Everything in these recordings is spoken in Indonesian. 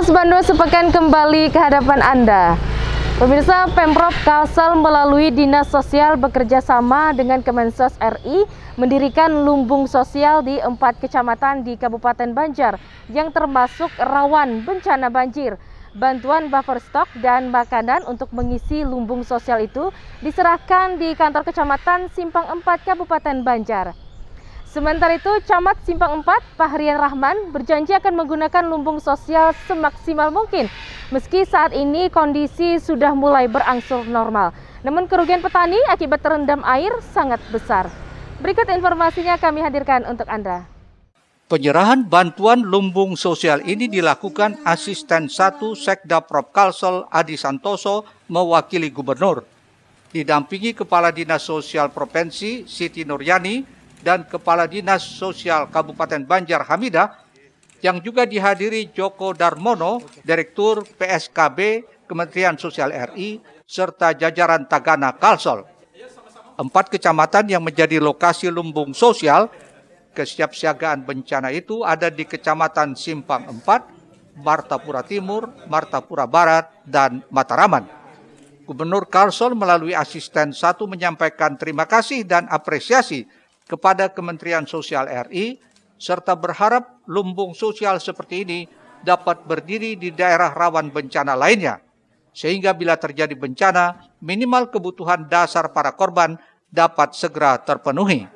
Kilas Bandung sepekan kembali ke hadapan Anda. Pemirsa, Pemprov Kalsel melalui Dinas Sosial bekerja sama dengan Kemensos RI mendirikan lumbung sosial di 4 kecamatan di Kabupaten Banjar yang termasuk rawan bencana banjir. Bantuan buffer stok dan makanan untuk mengisi lumbung sosial itu diserahkan di kantor Kecamatan Simpang 4 Kabupaten Banjar. Sementara itu, Camat Simpang 4, Fahrian Rahman, berjanji akan menggunakan lumbung sosial semaksimal mungkin, meski saat ini kondisi sudah mulai berangsur normal. Namun kerugian petani akibat terendam air sangat besar. Berikut informasinya kami hadirkan untuk Anda. Penyerahan bantuan lumbung sosial ini dilakukan Asisten 1 Sekda Prov Kalsel Adi Santoso mewakili Gubernur. Didampingi Kepala Dinas Sosial Provinsi Siti Nuryani dan Kepala Dinas Sosial Kabupaten Banjar Hamidah, yang juga dihadiri Joko Darmono, Direktur PSKB Kementerian Sosial RI, serta jajaran Tagana Kalsel. 4 kecamatan yang menjadi lokasi lumbung sosial kesiapsiagaan bencana itu ada di Kecamatan Simpang 4, Martapura Timur, Martapura Barat, dan Mataraman. Gubernur Kalsel melalui Asisten 1 menyampaikan terima kasih dan apresiasi kepada Kementerian Sosial RI, serta berharap lumbung sosial seperti ini dapat berdiri di daerah rawan bencana lainnya, sehingga bila terjadi bencana, minimal kebutuhan dasar para korban dapat segera terpenuhi.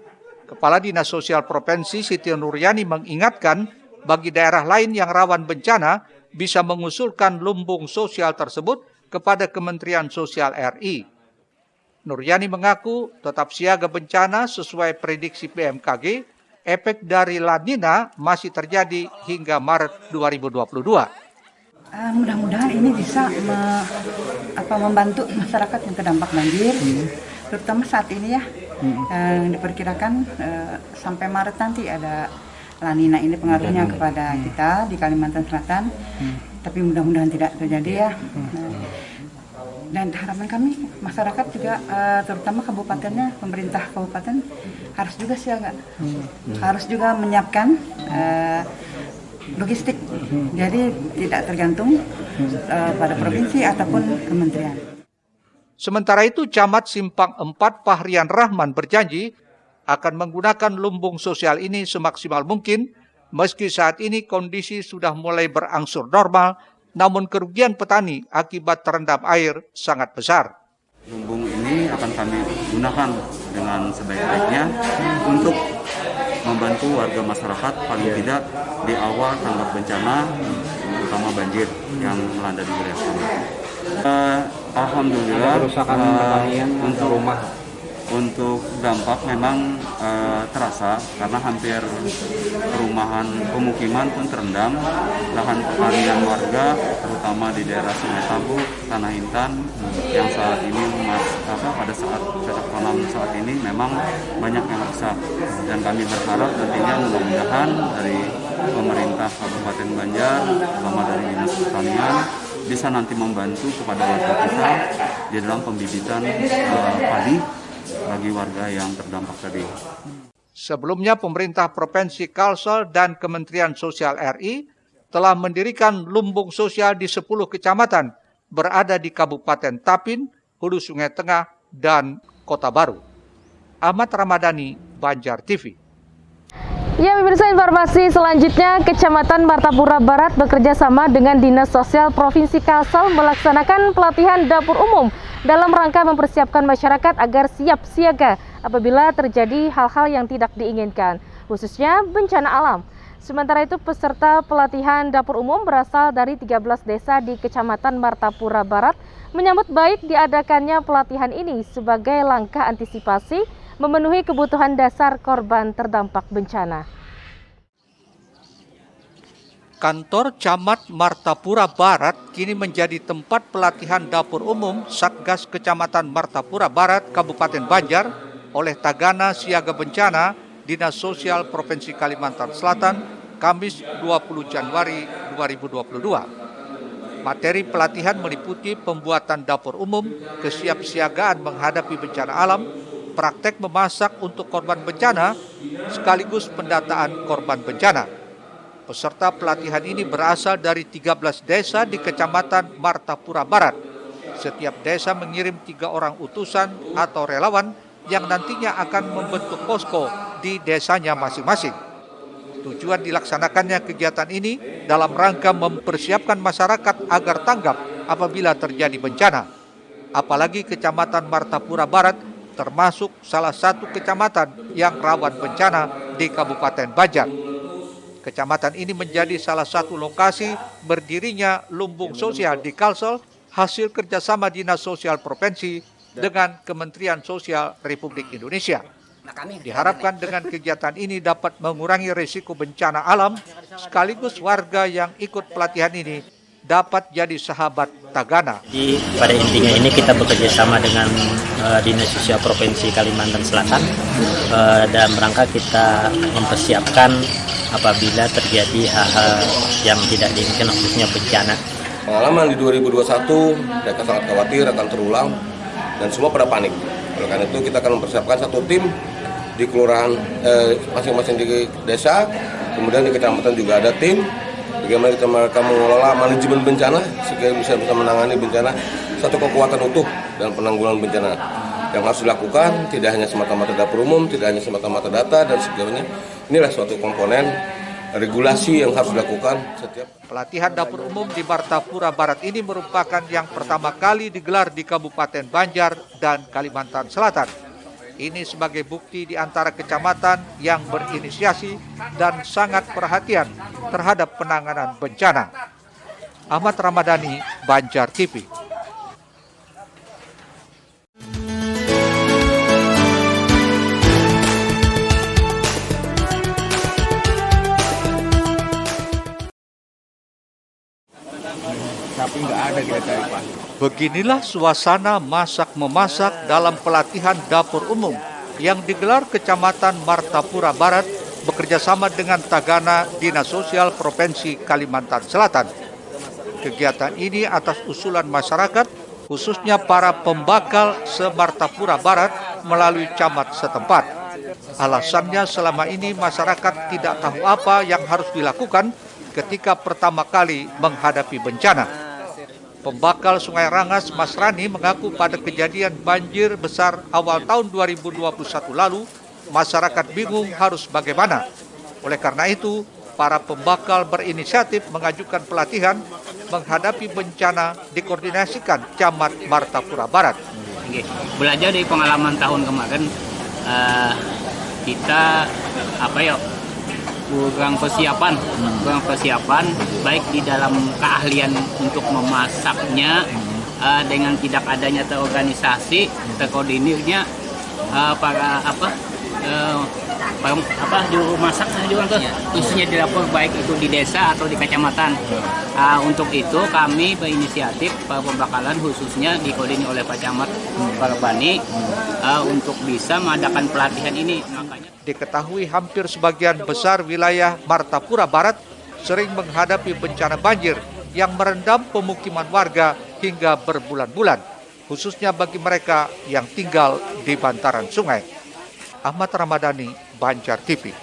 Kepala Dinas Sosial Provinsi Siti Nuryani mengingatkan bagi daerah lain yang rawan bencana bisa mengusulkan lumbung sosial tersebut kepada Kementerian Sosial RI. Nuryani mengaku tetap siaga bencana sesuai prediksi BMKG, efek dari La Nina masih terjadi hingga Maret 2022. Mudah-mudahan ini bisa membantu masyarakat yang terdampak banjir, terutama saat ini ya. Diperkirakan sampai Maret nanti ada La Nina ini pengaruhnya kepada kita di Kalimantan Selatan, tapi mudah-mudahan tidak terjadi ya. Dan harapan kami masyarakat juga terutama kabupatennya, pemerintah kabupaten harus juga siaga, harus juga menyiapkan logistik, jadi tidak tergantung pada provinsi ataupun kementerian. Sementara itu, Camat Simpang 4 Fahrian Rahman berjanji akan menggunakan lumbung sosial ini semaksimal mungkin, meski saat ini kondisi sudah mulai berangsur normal, namun kerugian petani akibat terendam air sangat besar. Lumbung ini akan kami gunakan dengan sebaik-baiknya untuk membantu warga masyarakat paling tidak di awal tanggap bencana, terutama banjir yang melanda di wilayah kami. Alhamdulillah, untuk rumah, untuk dampak memang terasa karena hampir perumahan pemukiman pun terendam, lahan pertanian warga terutama di daerah Sungai Tabu, Tanah Intan yang saat ini pada saat cocok tanam saat ini memang banyak yang rusak, dan kami berharap nantinya mudah-mudahan dari pemerintah Kabupaten Banjar, terutama dari Dinas Pertanian, bisa nanti membantu kepada warga kita di dalam pembibitan padi bagi warga yang terdampak tadi. Sebelumnya, pemerintah Provinsi Kalsel dan Kementerian Sosial RI telah mendirikan lumbung sosial di 10 kecamatan berada di Kabupaten Tapin, Hulu Sungai Tengah, dan Kota Baru. Ahmad Ramadhani, Banjar TV. Ya, pemirsa, informasi selanjutnya, Kecamatan Martapura Barat bekerja sama dengan Dinas Sosial Provinsi Kalsel melaksanakan pelatihan dapur umum dalam rangka mempersiapkan masyarakat agar siap siaga apabila terjadi hal-hal yang tidak diinginkan, khususnya bencana alam. Sementara itu, peserta pelatihan dapur umum berasal dari 13 desa di Kecamatan Martapura Barat menyambut baik diadakannya pelatihan ini sebagai langkah antisipasi memenuhi kebutuhan dasar korban terdampak bencana. Kantor Camat Martapura Barat kini menjadi tempat pelatihan dapur umum Satgas Kecamatan Martapura Barat, Kabupaten Banjar oleh Tagana Siaga Bencana Dinas Sosial Provinsi Kalimantan Selatan, Kamis 20 Januari 2022. Materi pelatihan meliputi pembuatan dapur umum, kesiapsiagaan menghadapi bencana alam, praktek memasak untuk korban bencana, sekaligus pendataan korban bencana. Peserta pelatihan ini berasal dari 13 desa di Kecamatan Martapura Barat. Setiap desa mengirim 3 orang utusan atau relawan yang nantinya akan membentuk posko di desanya masing-masing. Tujuan dilaksanakannya kegiatan ini dalam rangka mempersiapkan masyarakat agar tanggap apabila terjadi bencana. Apalagi Kecamatan Martapura Barat termasuk salah satu kecamatan yang rawan bencana di Kabupaten Banjar. Kecamatan ini menjadi salah satu lokasi berdirinya lumbung sosial di Kalsel hasil kerjasama Dinas Sosial Provinsi dengan Kementerian Sosial Republik Indonesia. Diharapkan dengan kegiatan ini dapat mengurangi risiko bencana alam, sekaligus warga yang ikut pelatihan ini dapat jadi sahabat tagana. Jadi pada intinya ini kita bekerja sama dengan Dinas Sosial Provinsi Kalimantan Selatan dalam rangka kita mempersiapkan apabila terjadi hal-hal yang tidak diinginkan, khususnya bencana. Pengalaman di 2021 mereka sangat khawatir akan terulang dan semua pada panik. Oleh karena itu kita akan mempersiapkan satu tim di kelurahan masing-masing di desa, kemudian di kecamatan juga ada tim. Bagaimana kita mereka mengelola manajemen bencana sehingga bisa menangani bencana satu kekuatan utuh dan penanggulangan bencana. Yang harus dilakukan tidak hanya semata-mata dapur umum, tidak hanya semata-mata data dan sebagainya. Inilah suatu komponen regulasi yang harus dilakukan setiap. Pelatihan dapur umum di Martapura Barat ini merupakan yang pertama kali digelar di Kabupaten Banjar dan Kalimantan Selatan. Ini sebagai bukti di antara kecamatan yang berinisiasi dan sangat perhatian terhadap penanganan bencana. Ahmad Ramadhani, Banjar TV. Tapi nggak ada kita cari Pak. Beginilah suasana masak-memasak dalam pelatihan dapur umum yang digelar Kecamatan Martapura Barat bekerjasama dengan Tagana Dinas Sosial Provinsi Kalimantan Selatan. Kegiatan ini atas usulan masyarakat, khususnya para pembakal se-Martapura Barat melalui camat setempat. Alasannya selama ini masyarakat tidak tahu apa yang harus dilakukan ketika pertama kali menghadapi bencana. Pembakal Sungai Rangas Mas Rani mengaku pada kejadian banjir besar awal tahun 2021 lalu, masyarakat bingung harus bagaimana. Oleh karena itu, para pembakal berinisiatif mengajukan pelatihan menghadapi bencana dikoordinasikan Camat Martapura Barat. Belajar dari pengalaman tahun kemarin, kita kurang persiapan baik di dalam keahlian untuk memasaknya, dengan tidak adanya terorganisasi, terkoordinirnya para juru masaknya juga tuh, khususnya di dapur baik itu di desa atau di kecamatan. Untuk itu kami berinisiatif pembakalan khususnya dikoordinir oleh Pak Camat Barbani untuk bisa mengadakan pelatihan ini. Makanya diketahui hampir sebagian besar wilayah Martapura Barat sering menghadapi bencana banjir yang merendam pemukiman warga hingga berbulan-bulan, khususnya bagi mereka yang tinggal di bantaran sungai. Ahmad Ramadhani, Banjar TV.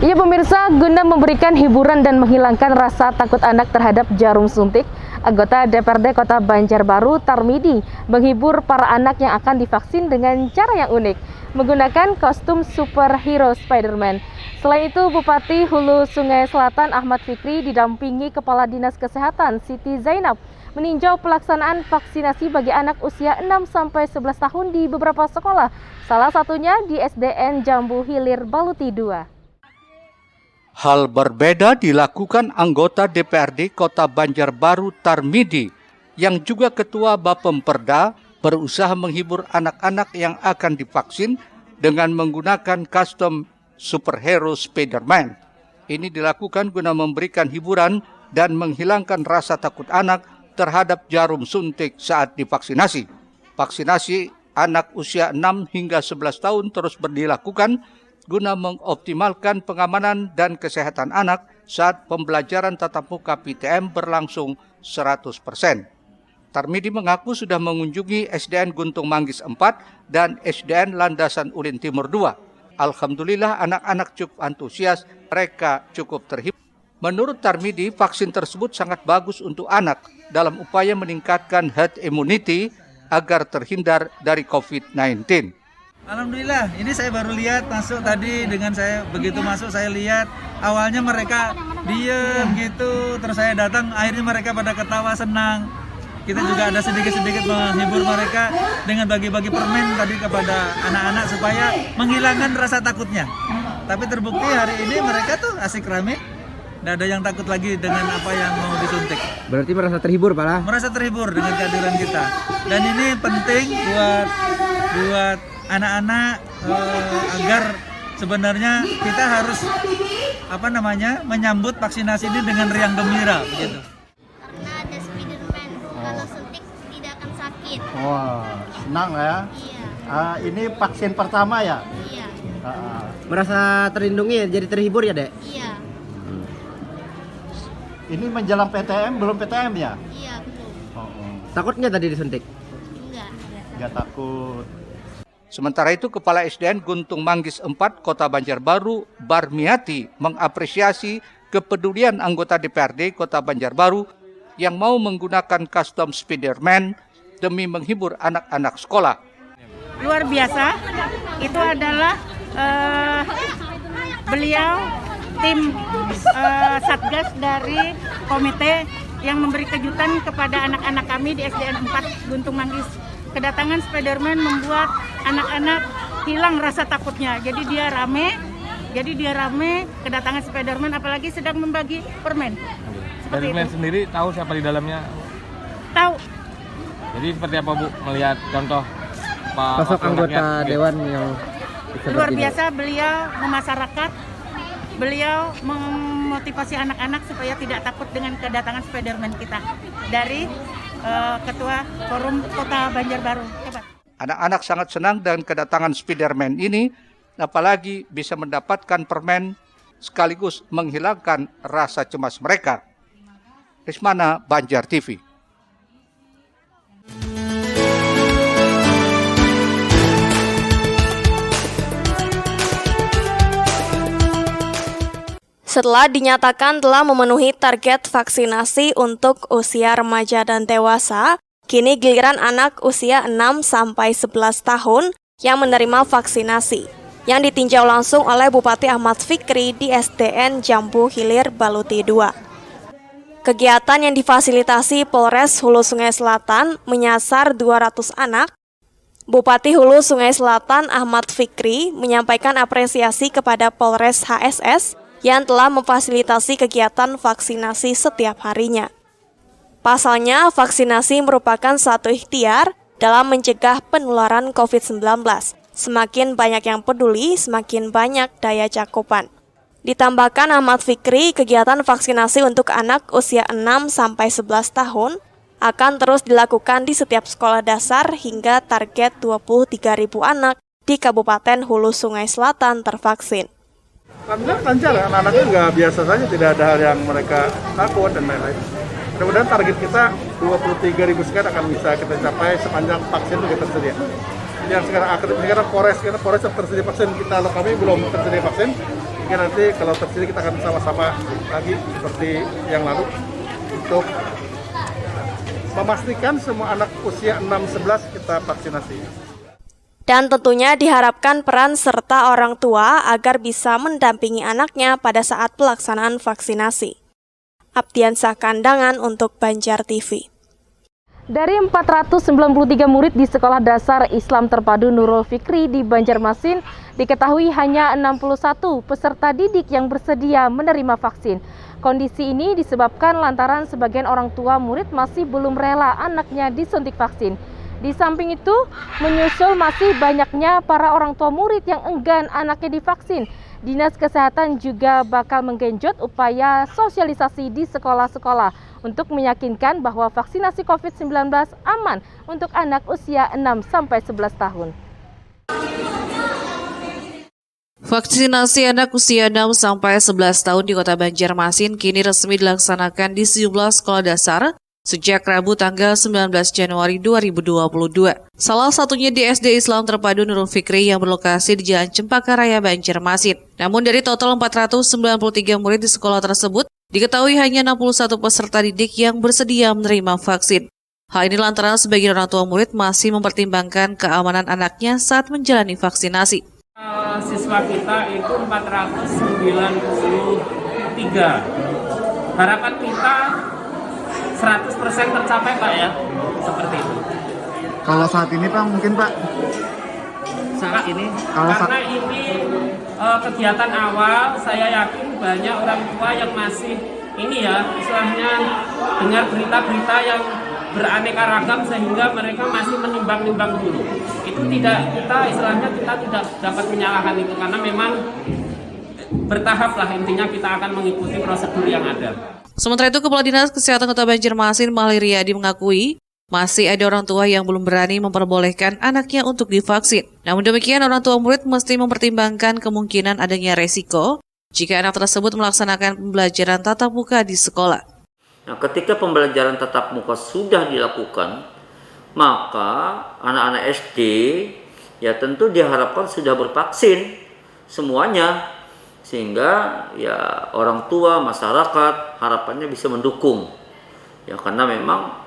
Iya pemirsa, guna memberikan hiburan dan menghilangkan rasa takut anak terhadap jarum suntik, anggota DPRD Kota Banjarbaru Tarmidi menghibur para anak yang akan divaksin dengan cara yang unik, menggunakan kostum superhero Spider-Man. Selain itu, Bupati Hulu Sungai Selatan Ahmad Fikri didampingi Kepala Dinas Kesehatan Siti Zainab meninjau pelaksanaan vaksinasi bagi anak usia 6-11 tahun di beberapa sekolah, salah satunya di SDN Jambu Hilir Baluti 2. Hal berbeda dilakukan anggota DPRD Kota Banjarbaru Tarmidi yang juga Ketua Bapemperda berusaha menghibur anak-anak yang akan divaksin dengan menggunakan kostum superhero Spider-Man. Ini dilakukan guna memberikan hiburan dan menghilangkan rasa takut anak terhadap jarum suntik saat divaksinasi. Vaksinasi anak usia 6 hingga 11 tahun terus dilakukan guna mengoptimalkan pengamanan dan kesehatan anak saat pembelajaran tatap muka PTM berlangsung 100%. Tarmidi mengaku sudah mengunjungi SDN Guntung Manggis 4 dan SDN Landasan Ulin Timur 2. Alhamdulillah anak-anak cukup antusias, mereka cukup terhibur. Menurut Tarmidi, vaksin tersebut sangat bagus untuk anak dalam upaya meningkatkan herd immunity agar terhindar dari COVID-19. Alhamdulillah, ini saya baru lihat masuk tadi, dengan saya begitu masuk saya lihat awalnya mereka diem gitu, terus saya datang akhirnya mereka pada ketawa senang. Kita juga ada sedikit-sedikit menghibur mereka dengan bagi-bagi permen tadi kepada anak-anak supaya menghilangkan rasa takutnya. Tapi terbukti hari ini mereka tuh asik rame, tidak ada yang takut lagi dengan apa yang mau disuntik. Berarti merasa terhibur, Pak lah? Merasa terhibur dengan kehadiran kita. Dan ini penting buat anak-anak agar sebenarnya kita harus menyambut vaksinasi ini dengan riang gembira begitu. Karena ada Spiderman, kalau suntik tidak akan sakit. Wah, senang ya. Iya. Ini vaksin pertama ya? Iya. Merasa terlindungi, jadi terhibur ya, Dek? Iya. Ini menjelang PTM, belum PTM ya? Iya, belum. Takut nggak tadi disuntik? Enggak. Nggak takut. Sementara itu, Kepala SDN Guntung Manggis 4 Kota Banjarbaru, Barmiati, mengapresiasi kepedulian anggota DPRD Kota Banjarbaru yang mau menggunakan custom Spiderman demi menghibur anak-anak sekolah. Luar biasa, itu adalah beliau tim Satgas dari komite yang memberi kejutan kepada anak-anak kami di SDN 4 Guntung Manggis. Kedatangan Spiderman membuat anak-anak hilang rasa takutnya. Jadi dia rame, kedatangan Spiderman apalagi sedang membagi permen. Spiderman sendiri tahu siapa di dalamnya? Tahu. Jadi seperti apa, Bu, melihat contoh sosok anggota dewan yang luar biasa, beliau memasyarakat, beliau memotivasi anak-anak supaya tidak takut dengan kedatangan Spiderman kita dari Ketua Forum Kota Banjarbaru. Hebat. Anak-anak sangat senang dengan kedatangan Spiderman ini, apalagi bisa mendapatkan permen sekaligus menghilangkan rasa cemas mereka. Rismana, Banjar TV. Setelah dinyatakan telah memenuhi target vaksinasi untuk usia remaja dan dewasa, kini giliran anak usia 6-11 tahun yang menerima vaksinasi, yang ditinjau langsung oleh Bupati Ahmad Fikri di SDN Jambu Hilir Baluti 2. Kegiatan yang difasilitasi Polres Hulu Sungai Selatan menyasar 200 anak. Bupati Hulu Sungai Selatan Ahmad Fikri menyampaikan apresiasi kepada Polres HSS yang telah memfasilitasi kegiatan vaksinasi setiap harinya. Pasalnya, vaksinasi merupakan satu ikhtiar dalam mencegah penularan COVID-19. Semakin banyak yang peduli, semakin banyak daya cakupan. Ditambahkan Ahmad Fikri, kegiatan vaksinasi untuk anak usia 6-11 tahun akan terus dilakukan di setiap sekolah dasar hingga target 23.000 anak di Kabupaten Hulu Sungai Selatan tervaksin. Alhamdulillah lancar ya, anak-anaknya juga biasa saja, tidak ada hal yang mereka takut dan lain-lain. Mudah-mudahan target kita 23.000 sekian akan bisa kita capai sepanjang vaksin itu kita tersedia. Yang sekarang Polres tersedia vaksin, kalau kami belum tersedia vaksin, mungkin nanti kalau tersedia kita akan sama-sama lagi seperti yang lalu untuk memastikan semua anak usia 6-11 kita vaksinasi. Dan tentunya diharapkan peran serta orang tua agar bisa mendampingi anaknya pada saat pelaksanaan vaksinasi. Aptiansah Kandangan untuk Banjar TV. Dari 493 murid di Sekolah Dasar Islam Terpadu Nurul Fikri di Banjarmasin, diketahui hanya 61 peserta didik yang bersedia menerima vaksin. Kondisi ini disebabkan lantaran sebagian orang tua murid masih belum rela anaknya disuntik vaksin. Di samping itu, menyusul masih banyaknya para orang tua murid yang enggan anaknya divaksin. Dinas Kesehatan juga bakal menggenjot upaya sosialisasi di sekolah-sekolah untuk meyakinkan bahwa vaksinasi COVID-19 aman untuk anak usia 6-11 tahun. Vaksinasi anak usia 6-11 tahun di Kota Banjarmasin kini resmi dilaksanakan di sejumlah sekolah dasar sejak Rabu tanggal 19 Januari 2022. Salah satunya di SD Islam Terpadu Nurul Fikri yang berlokasi di Jalan Cempaka Raya, Banjarmasin. Namun dari total 493 murid di sekolah tersebut, diketahui hanya 61 peserta didik yang bersedia menerima vaksin. Hal ini lantaran sebagian orang tua murid masih mempertimbangkan keamanan anaknya saat menjalani vaksinasi. Siswa kita itu 493. Harapan kita 100% tercapai Pak ya, seperti itu. Kalau saat ini Pak, mungkin Pak? Saat ini, karena ini kegiatan awal, saya yakin banyak orang tua yang masih ini ya, istilahnya dengar berita-berita yang beraneka ragam sehingga mereka masih menimbang-nimbang dulu. Itu tidak, kita tidak dapat menyalahkan itu karena memang bertahap lah, intinya kita akan mengikuti prosedur yang ada. Sementara itu, Kepala Dinas Kesehatan Kota Banjarmasin, Mahli Riyadi, mengakui masih ada orang tua yang belum berani memperbolehkan anaknya untuk divaksin. Namun demikian, orang tua murid mesti mempertimbangkan kemungkinan adanya resiko jika anak tersebut melaksanakan pembelajaran tatap muka di sekolah. Nah, ketika pembelajaran tatap muka sudah dilakukan, maka anak-anak SD ya tentu diharapkan sudah bervaksin semuanya, sehingga ya orang tua, masyarakat harapannya bisa mendukung ya, karena memang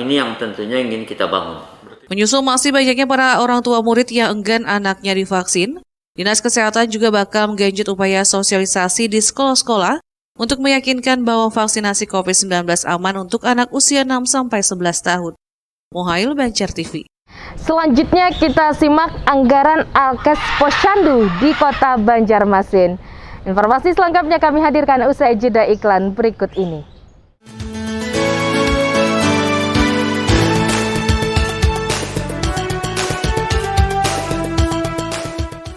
ini yang tentunya ingin kita bangun. Menyusul masih banyaknya para orang tua murid yang enggan anaknya divaksin, Dinas Kesehatan juga bakal menggenjot upaya sosialisasi di sekolah-sekolah untuk meyakinkan bahwa vaksinasi COVID-19 aman untuk anak usia 6-11 tahun. Muhail, Banjar TV. Selanjutnya kita simak anggaran Alkes Posyandu di Kota Banjarmasin. Informasi selengkapnya kami hadirkan usai jeda iklan berikut ini.